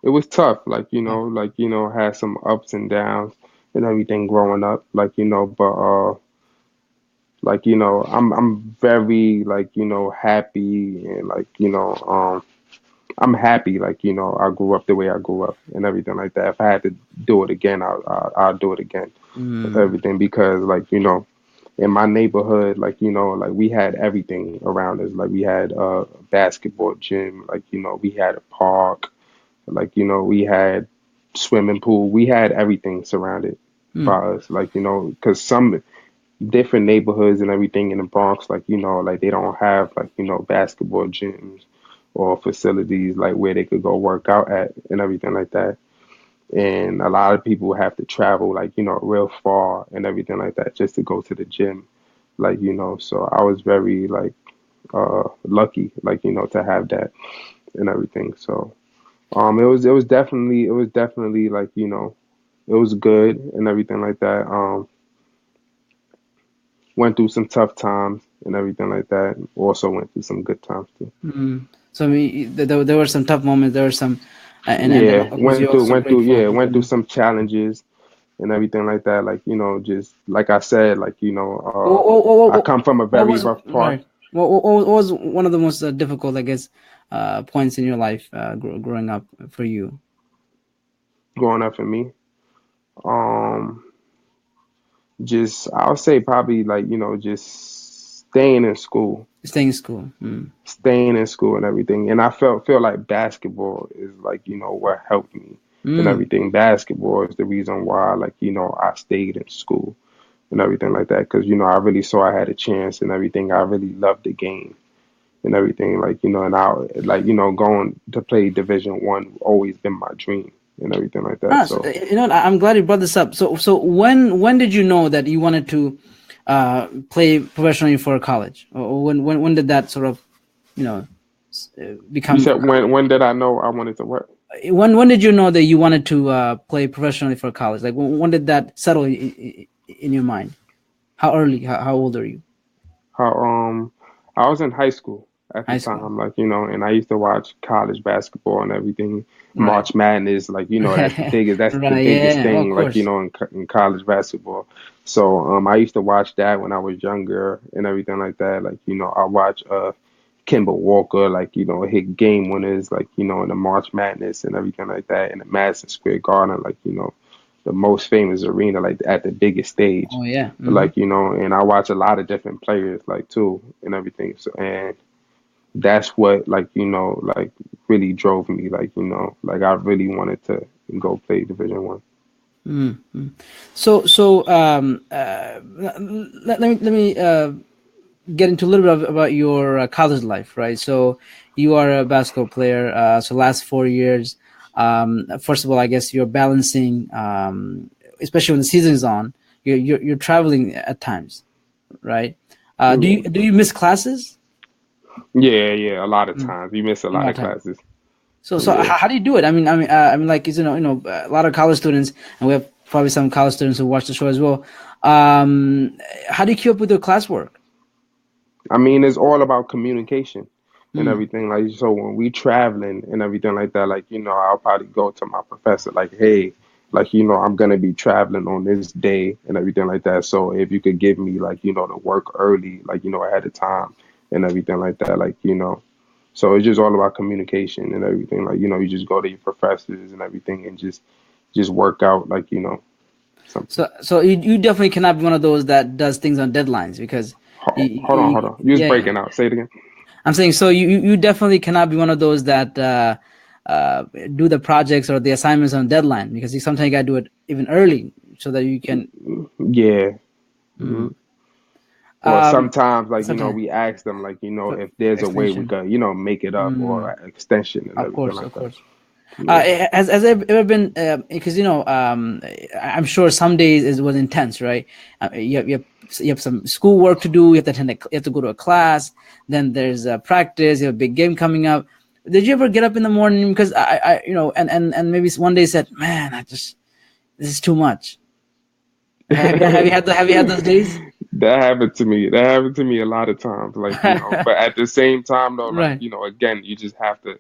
It was tough, like Yeah. had some ups and downs and everything growing up, like but like I'm very like happy and like I'm happy like I grew up the way I grew up and everything like that. If I had to do it again, I'll do it again, Mm, everything, because like in my neighborhood, like like we had everything around us. Like we had a basketball gym, like we had a park, like we had swimming pool. We had everything surrounded mm, by us. Like because some different neighborhoods and everything in the Bronx, like like they don't have like basketball gyms or facilities like where they could go work out at and everything like that. And a lot of people have to travel like real far and everything like that just to go to the gym, like so I was very like lucky, like to have that and everything. So it was definitely like it was good and everything like that. Went through some tough times and everything like that. Also went through some good times too. mm. So I mean, there were some tough moments. There were some, and then Yeah, of course you're also grateful. went through some challenges and everything like that. Like just like I said, like What, I come from a what very was rough part right? What was one of the most difficult, I guess, points in your life growing up for you? growing up for me. Um, just I'll say probably like just staying in school, Staying in school. Mm. and everything. And I feel like basketball is like what helped me and Mm. everything. Basketball is the reason why like I stayed in school and everything like that, because I really saw I had a chance and everything. I really loved the game and everything, like and I like going to play Division 1 always been my dream and everything like that. Ah, so, So I'm glad you brought this up. So when did you know that you wanted to play professionally for college? Or when did that sort of you know you become? said when did I know I wanted to work? When did you know that you wanted to play professionally for college? Like when did that settle in your mind? How early? How old are you? How I was in high school at the High school. time, like and I used to watch college basketball and everything. Right. March Madness, like that's the Right. biggest Yeah. Of thing, like course. in college basketball. So I used to watch that when I was younger and everything like that. Like I watch Kimber Walker, like hit game winners, like in the March Madness and everything like that in the Madison Square Garden, like the most famous arena, like at the biggest stage, Oh yeah. like and I watch a lot of different players, like too, and everything. So and that's what like like really drove me, like like I really wanted to go play Division 1. Let me get into a little bit about your college life, right? So you are a basketball player. So last 4 years, first of all, I guess you're balancing, especially when the season is on. You're traveling at times, right? Do Yeah, you miss classes? yeah, a lot of Mm. times you miss a A lot lot of of times. classes. So Yeah. how do you do it? I mean, like, a lot of college students, and we have probably some college students who watch the show as well. Um, how do you keep up with your classwork? I mean, it's all about communication and Mm, everything. Like, so when we traveling and everything like that, like, I'll probably go to my professor, like, hey, like, I'm gonna be traveling on this day and everything like that. So if you could give me like, the work early, like, ahead of time and everything like that, like, So it's just all about communication and everything. Like, you just go to your professors and everything and just work out like, something. so you definitely cannot be one of those that does things on deadlines because Hold on. You was yeah, breaking out. Say it again. I'm saying so you definitely cannot be one of those that do the projects or the assignments on deadline because sometimes you gotta do it even early so that you can. Yeah. Mm, Or um sometimes, like, sometimes we ask them, like, for if there's a way we extension. could, make it up or Mm, an extension and of everything course, like of that. course. Yeah. Has there ever been because I'm sure some days it was intense, right? You have some school work to do. You have to you have to go to a class. Then there's a practice. You have a big game coming up. Did you ever get up in the morning because and maybe one day said, "Man, this is too much." Have you had those days? That happened to me. That happened to me a lot of times. Like, but at the same time though, like, Right. again, you just have to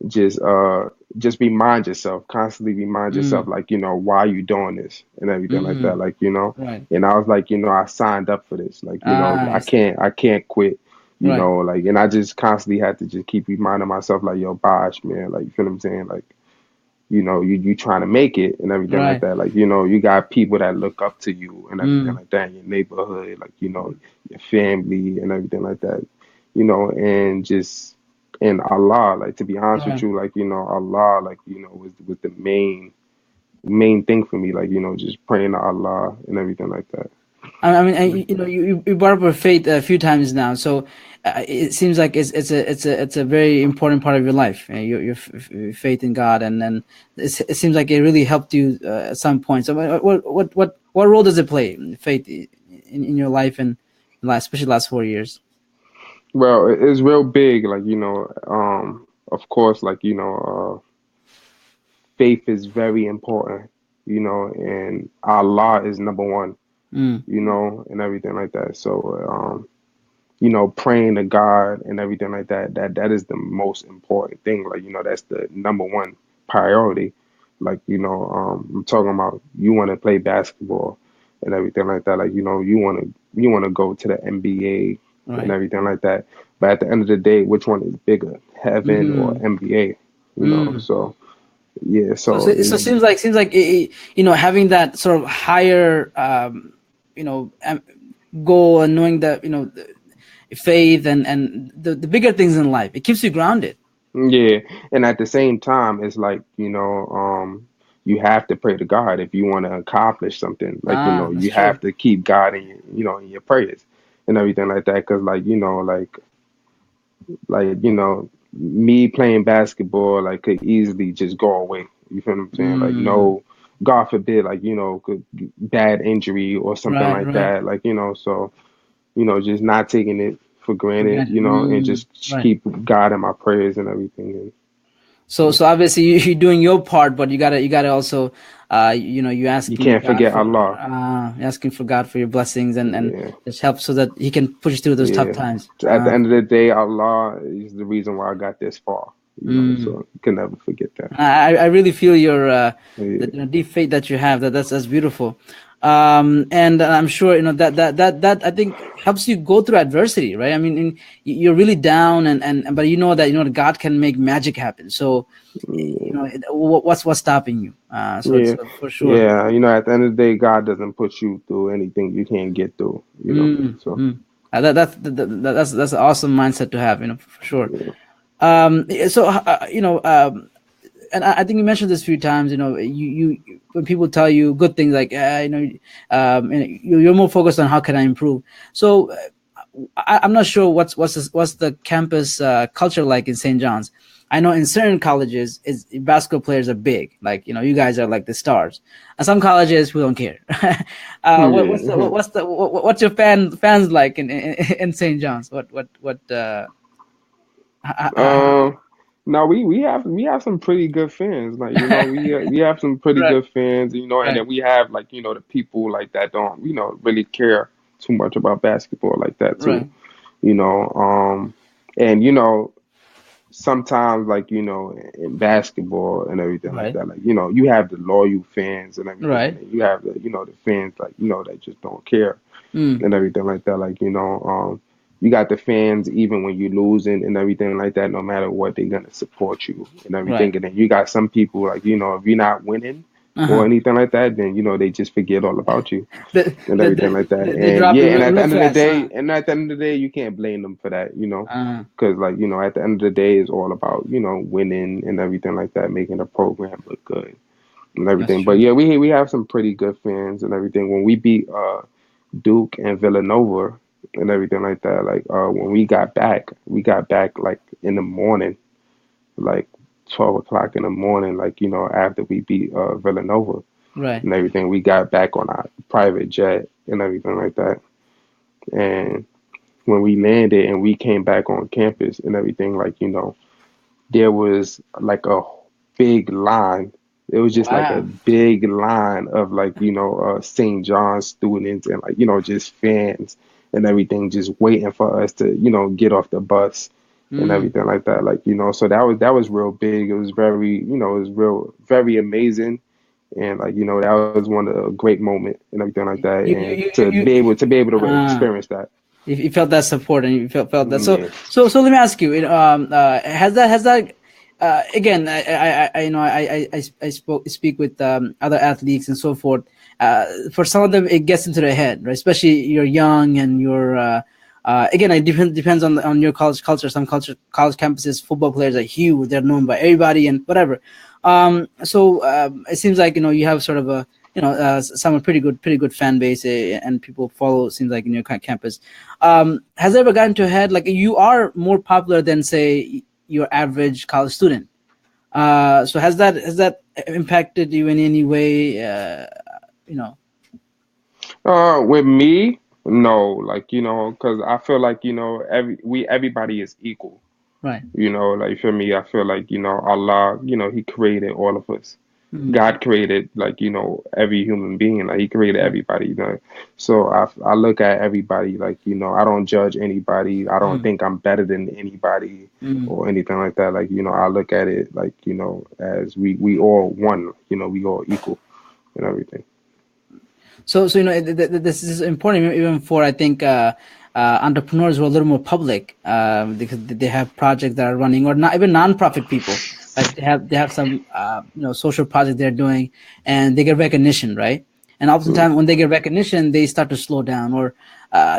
just uh just remind yourself, constantly remind yourself, Mm, like, why you doing this and everything like that. mm, Like, right. and I was like, I signed up for this. Like, Ah, I see. I can't quit, Right. like, and I just constantly had to just keep reminding myself, like, yo, Bosh, man, like, you feel what I'm saying? Like, you trying to make it and everything like Right. that. Like, you got people that look up to you and everything Mm, like that in your neighborhood, like, your family and everything like that, and just and Allah, like, to be honest with right. you, like, Allah, like, was the main thing for me, like, just praying to Allah and everything like that. You brought up faith a few times now, so it seems like it's a very important part of your life. Your faith in God, and then it seems like it really helped you at some point. So what role does it play, faith, in your life and last, especially last 4 years? Well, it's real big, like, of course, like, faith is very important, and Allah is number one, Mm, and everything like that. So, praying to God and everything like that, that is the most important thing. Like, that's the number one priority. Like, I'm talking about you want to play basketball and everything like that. Like, you want to go to the NBA and right. everything like that. But at the end of the day, which one is bigger, heaven or Mm, NBA? mm. So yeah, So seems like having that sort of higher goal and knowing that faith and the bigger things in life. It keeps you grounded. yeah, and at the same time, it's like, you have to pray to God if you want to accomplish something. Like, Ah, that's you true. have to keep God in your, in your prayers and everything like that. Because, like, me playing basketball, like, could easily just go away. You feel what I'm saying? Like, Mm, no, God forbid, like, could bad injury or something right, like right. that. Like, so just not taking it for For granted, granted. and Mm, just right. keep God in my prayers and everything. And, So obviously you're doing your part, but you gotta also you you asking can't God forget for Allah. asking for God for your blessings and Yeah, just help so that He can push you through those tough yeah. times. So at the end of the day, Allah is the reason why I got this far. Mm. So you can never forget that. I really feel your Yeah. the deep faith that you have. That's beautiful. And I'm sure that I think helps you go through adversity, right? I mean, you're really down, and but that God can make magic happen. So Yeah, what's stopping you? yeah, So for sure. yeah. At the end of the day, God doesn't put you through anything you can't get through. Mm, So mm. That's an awesome mindset to have, for sure. yeah. So and I think you mentioned this a few times. You when people tell you good things like you're more focused on how can I improve. So I'm not sure what's the campus culture like in St. John's. I know in certain colleges, basketball players are big. Like you guys are like the stars. And some colleges who don't care. Yeah. What's your fans like in St. John's? Um, no, we have some pretty good fans. Like we have some pretty Right, good fans. And right, then we have like the people like that don't really care too much about basketball like that too. right, You know, and sometimes like in basketball and everything like right, that, like you have the loyal fans and everything, and right. then you have the the fans like that just don't care Mm, and everything like that. Like, you got the fans even when you losing and everything like that, no matter what, they're gonna support you and right. everything. And then you got some people like, if you're not winning or Uh-huh. anything like that, then they just forget all about you They, and they, everything they, like that. they And drop it yeah, and real, at the real end of the fast, huh? day, you can't blame them for that, Uh, because like, at the end of the day, it's all about, winning and everything like that, making the program look good and that's everything. But true. yeah, we have some pretty good fans and everything. When we beat Duke and Villanova and everything like that. Like when we got back like in the morning, like 12 o'clock in the morning, like after we beat Villanova Right, and everything. We got back on our private jet and everything like that. And when we landed and we came back on campus and everything, like there was like a big line. It was just like a wow. big line of like, St. John's students and like, just fans and everything just waiting for us to, get off the bus and Mm. everything like that. Like, so that was real big. It was very, it was real, very amazing. And like, that was one of a great moment and everything like that. You, And you, you, to you, be able to uh, experience that. you felt that support, and you felt that. So Yeah. so let me ask you. Has that again? I speak with other athletes and so forth. For some of them, it gets into their head, right? Especially you're young and you're. Again, it depends on your college culture. Some college campuses, football players are huge; they're known by everybody and whatever. It seems like you have sort of a some pretty good fan base, and people follow. Seems like in your campus. Has it ever gotten to your head like you are more popular than say your average college student? So has that impacted you in any way? You know, With me, no, like, because I feel like, everybody is equal. right? Like for me, I feel like, Allah, He created all of us. Mm, God created like, every human being, like He created right. everybody. So I look at everybody like, I don't judge anybody. I don't Mm, think I'm better than anybody mm. or anything like that. Like, I look at it like, as we all one, we all equal and everything. So this is important even for I think entrepreneurs who are a little more public because they have projects that are running or not even nonprofit people like they have some social project they're doing and they get recognition, right? And Mm, oftentimes when they get recognition they start to slow down or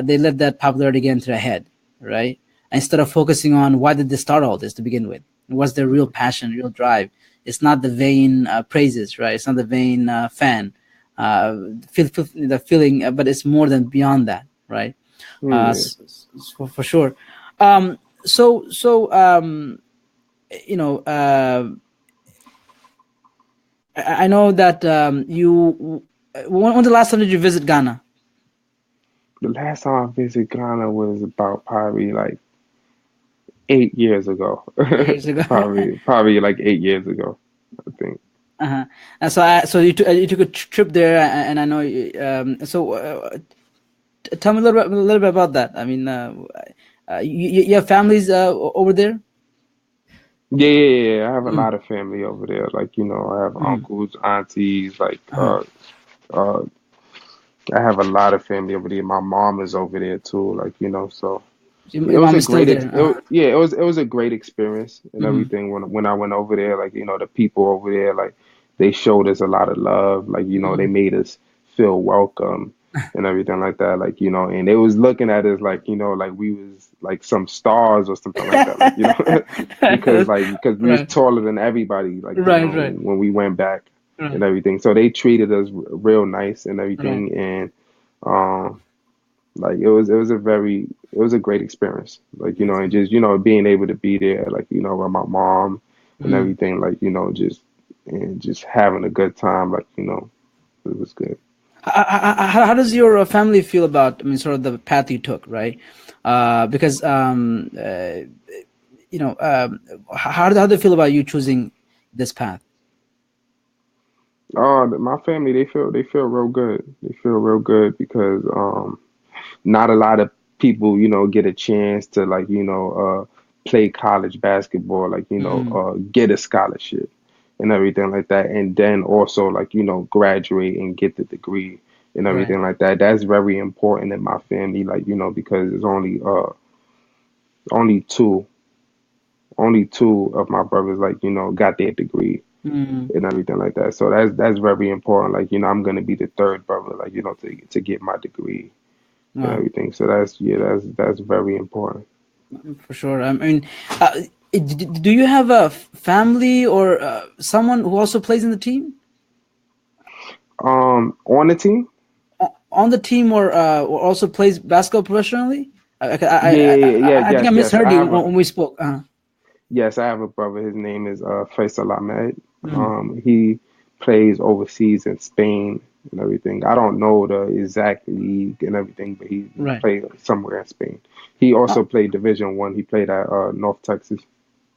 they let that popularity get into their head, right? Instead of focusing on why did they start all this to begin with, what's their real passion, real drive. It's not the vain praises, right? It's not the vain fan the feeling, but it's more than beyond that, right? yeah. For sure. Um, so you know, I know that you. When the last time did you visit Ghana? The last time I visited Ghana was about probably like 8 years ago. 8 years ago. Probably like 8 years ago, I think. Uh-huh. And so you took a trip there, and I know. Tell me a little bit about that. I mean, you have families over there. Yeah, yeah, yeah, yeah. I have a Mm. lot of family over there. Like, I have Mm. uncles, aunties, like Uh-huh. uh I have a lot of family over there. My mom is over there too, like so Your it was mom a is still great there. yeah, it was a great experience and Mhm. everything when I went over there, like the people over there, like they showed us a lot of love, like they Mhm. made us feel welcome and everything like that, like and they was looking at us like like we was like some stars or something like that, like because we was Right, taller than everybody, like right, right, when we went back right, and everything, so they treated us real nice and right. everything. And um like it was a great experience. Like, and just, being able to be there, like, with my mom and Mm. everything, like, just having a good time, like, it was good. How does your family feel about, I mean, sort of the path you took, right? Because you know, how do they feel about you choosing this path? My family, they feel real good. They feel real good because not a lot of people, get a chance to, like, play college basketball, like, Mm, get a scholarship and everything like that. And then also, like, graduate and get the degree and right. everything like that. That's very important in my family, like, because it's only two, only two of my brothers, like, got their degree Mm, and everything like that. So that's very important. Like, I'm gonna be the third brother, like, to get my degree and wow, everything. So that's very important. for sure. I mean, do you have a family or someone who also plays in the team? On the team, On the team or also plays basketball professionally? yeah, yeah, yeah, I think I yes, yes. misheard you when we spoke. Yes, I have a brother. His name is Faisal Ahmed. Mm, He plays overseas in Spain and everything. I don't know the exact league and everything, but he right. played somewhere in Spain. He also played Division 1. He played at North Texas.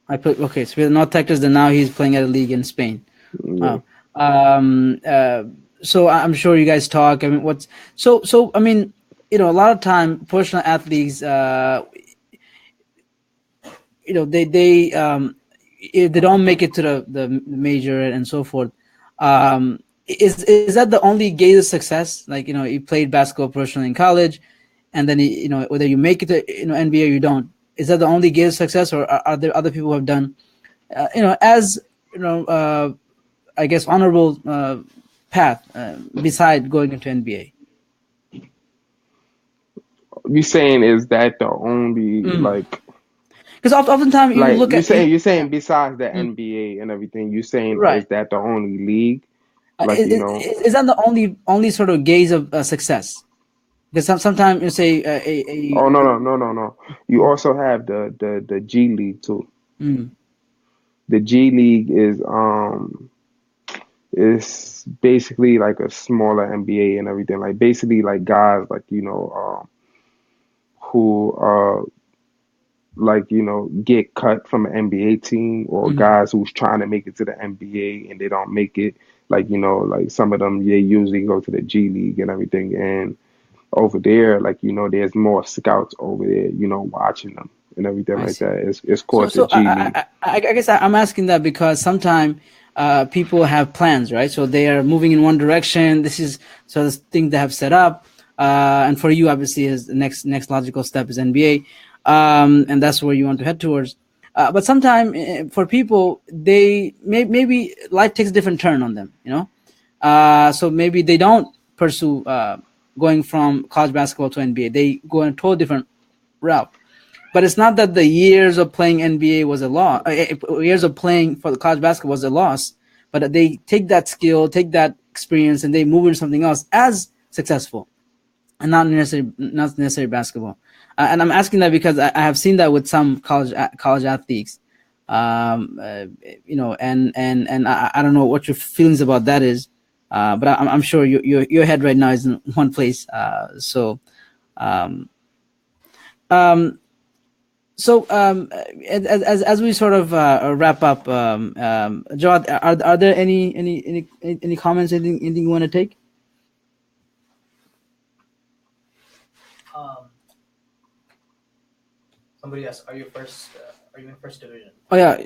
I put okay. So with North Texas, then now he's playing at a league in Spain. Yeah. Wow. Um, uh, so I'm sure you guys talk. I mean, what's so? I mean, a lot of time professional athletes, they if they don't make it to the major and so forth. Is that the only gauge of success? Like, you played basketball professionally in college, and then whether you make it to NBA or you don't. Is that the only gauge of success, or are there other people who have done as you know, I guess honorable path beside going into NBA. You saying is that the only Because oftentimes you like look you at you, saying you're yeah, saying besides the mm, NBA and everything, you saying right. is that the only league? Like, Is that the only sort of gaze of success? Because sometimes you say oh, no, no, no, no, no. You also have the G League too. mm, The G League is basically like a smaller NBA and everything. Like, basically, like guys like who like get cut from an NBA team, or mm, guys who's trying to make it to the NBA and they don't make it. Like, like some of them, they usually go to the G League and everything. And over there, like, there's more scouts over there, watching them and everything I like see. that. It's So, called the G League. I guess I'm asking that because sometimes people have plans, right? So they are moving in one direction. This is so the thing they have set up, and for you, obviously, is the next logical step is NBA, and that's where you want to head towards. But sometimes for people, they maybe life takes a different turn on them, so maybe they don't pursue going from college basketball to NBA. They go in a totally different route. But it's not that the years of playing NBA was a loss. Years of playing for the college basketball was a loss, but they take that skill, take that experience, and they move into something else as successful, and not necessarily basketball. And I'm asking that because I have seen that with some college athletes. And I don't know what your feelings about that is, but I'm sure your head right now is in one place. Um, um, as we sort of wrap up, Jawad, are there any comments, anything you want to take? Um, Somebody asked, "Are you Or even first division? Oh yeah,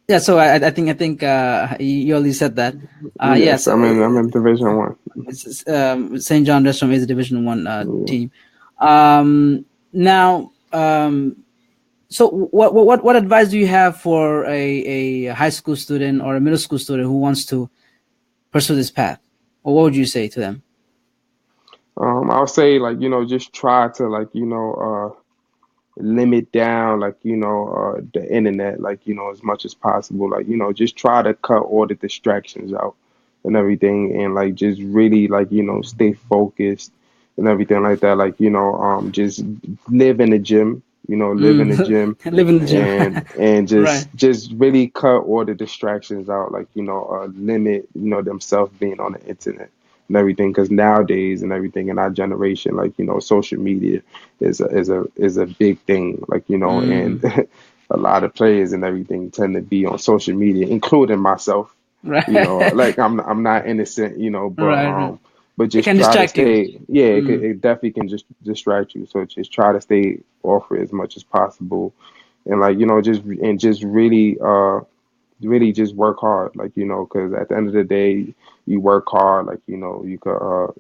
yeah. So I think you already said that. Yes, Yes, I'm in Division 1. St. John Restaurant is a Division One Yeah. team. Now, so what advice do you have for a high school student or a middle school student who wants to pursue this path? Or what would you say to them? I'll say like just try to like limit down like the internet like as much as possible, like just try to cut all the distractions out and everything, and like just really like stay focused and everything like that, like just live in the gym, live in the Mm. gym, Live in the gym. and Right. just really cut all the distractions out, like limit themselves being on the internet and everything, because nowadays and everything in our generation, like social media is a big thing, like and Mm. a lot of players and everything tend to be on social media, including myself. Right. Like I'm not innocent, Right. Right. but It just can try to distract you. stay. Yeah, Mm. it definitely can just distract you. So just try to stay off it as much as possible, and like just really just work hard, like because at the end of the day, you work hard, like you could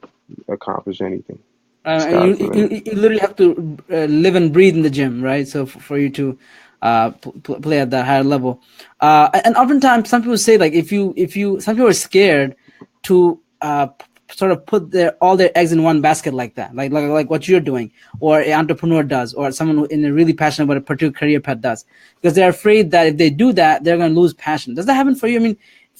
accomplish anything. You, Sky's the you limit. you literally have to live and breathe in the gym, right? So for you to play at that higher level, and oftentimes some people say like if you some people are scared to sort of put all their eggs in one basket like that, like what you're doing, or an entrepreneur does, or someone who in a really passionate about a particular career path does, because they're afraid that if they do that, they're going to lose passion. Does that happen for you? I mean,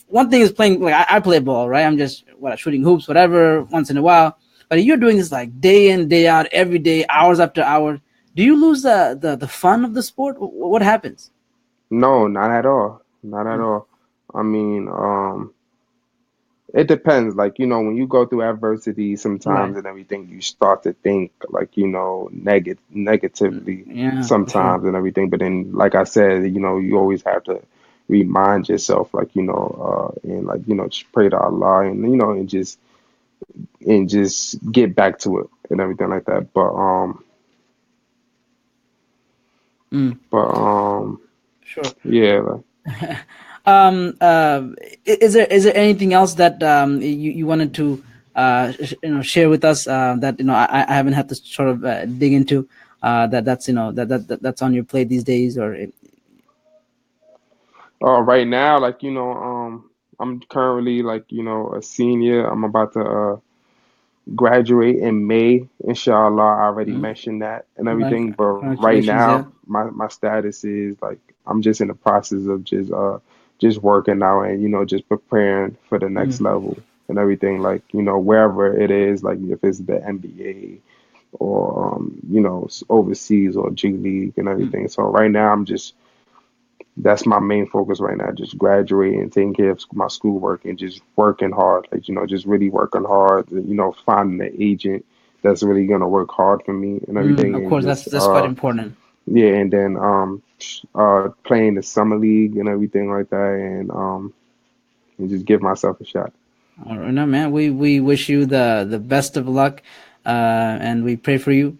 one thing is playing, like I play ball, right? I'm just shooting hoops, whatever, once in a while. But you're doing this like day in, day out, every day, hours after hours. Do you lose the fun of the sport? What happens? No, not at all. Not at Mm. all. I mean, it depends. Like, when you go through adversity Right. sometimes and everything, you start to think like, negatively Yeah, for sure. sometimes and everything. But then, like I said, you always have to remind yourself, like, and like, just pray to Allah and, and just get back to it and everything like that. Mm, But sure. yeah, like, Um, uh, is there anything else that you wanted to share with us that I haven't had to sort of dig into that's that's on your plate these days or right now, like, I'm currently like, a senior. I'm about to graduate in May, inshallah. I already mm, mentioned that and right? everything. But right Congratulations, yeah. now, my status is like I'm just in the process of just working now and just preparing for the next Mm, level and everything. Like wherever it is, like if it's the NBA or overseas or G League and mm, everything. So right now, that's my main focus right now, just graduating, taking care of my schoolwork, and just working hard. Like just really working hard. Finding an agent that's really gonna work hard for me and everything, of and course, just that's quite important. yeah, and then playing the summer league and everything like that, and just give myself a shot. All right, no, man. We wish you the best of luck, and we pray for you.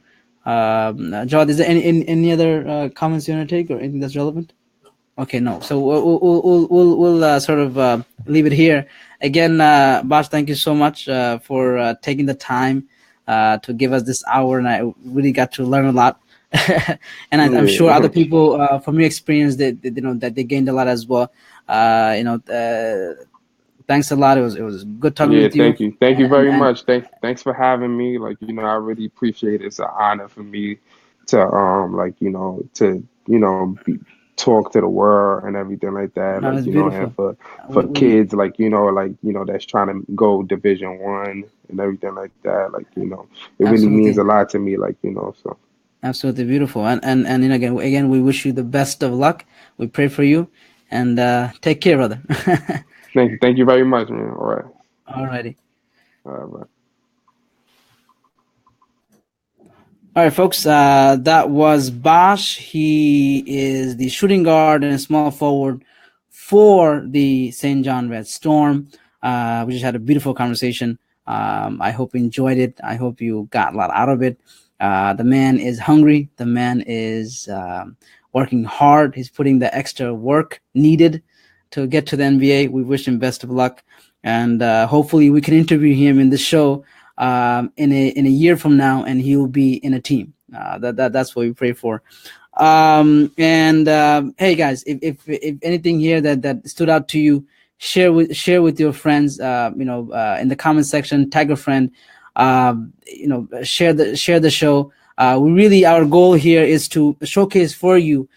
Jawad, is there any other comments you want to take or anything that's relevant? Okay, no. So we'll sort of leave it here. Again, Bash, thank you so much for taking the time to give us this hour, and I really got to learn a lot. And I'm sure other Yeah, people, from your experience, that they gained a lot as well. Thanks a lot. It was good talking yeah. with you, Thank you and very much. Thanks for having me. Like I really appreciate it. It's an honor for me to like to talk to the world and everything like that, no, like it's and beautiful. for We kids like that's trying to go Division 1 and everything like that, like it really means absolutely, a lot to me, like so absolutely beautiful, and again, we wish you the best of luck. We pray for you, and take care, brother. thank you very much, man. All right. Alrighty. All right. All right, folks. That was Bosch. He is the shooting guard and a small forward for the St. John Red Storm. We just had a beautiful conversation. I hope you enjoyed it. I hope you got a lot out of it. The man is hungry. The man is working hard. He's putting the extra work needed to get to the NBA. We wish him best of luck, and hopefully we can interview him in the show in a year from now, and he will be in a team. That's what we pray for. And hey guys, if anything here that stood out to you, share with your friends. In the comment section, tag a friend. Share the show. We really, our goal here is to showcase for you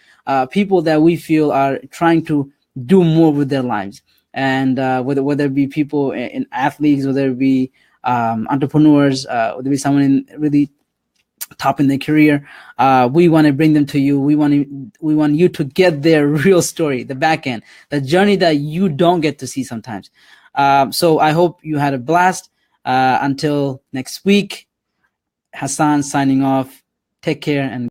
people that we feel are trying to do more with their lives, and whether it be people in athletes, whether it be entrepreneurs, whether it be someone in really top in their career. We want to bring them to you. We want you to get their real story, the back end, the journey that you don't get to see sometimes. So I hope you had a blast. Until next week, Hassan signing off. Take care and